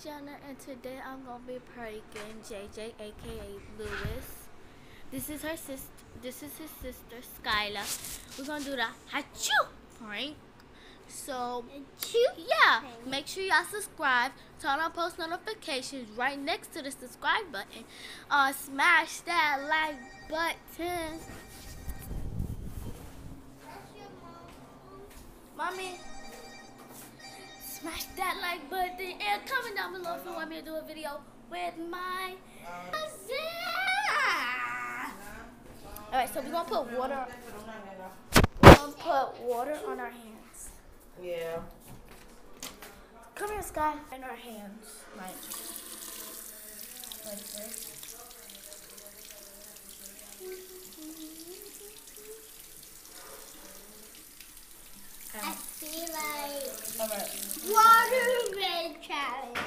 Jenna, and today I'm gonna be pranking JJ, aka Lewis. This is her sister. This is his sister, Skyla. We're gonna do the Hachu prank. So yeah, make sure y'all subscribe. Turn on post notifications right next to the subscribe button. Smash that like button. Mommy. Smash that like button and comment down below if you want me to do a video with my cousin. Alright, so we're gonna put water. We're gonna put water on our hands. Yeah. Come here, Sky. In our hands, like this. I feel like Alright. watermelon challenge.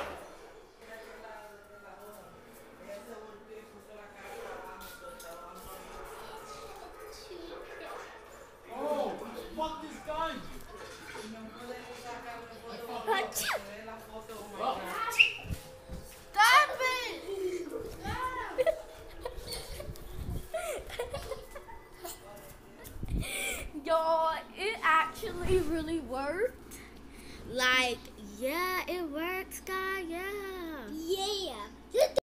Oh, fuck this guy! Stop it! Y'all, it actually really worked. Like, yeah, it works, Sky. Yeah. Yeah.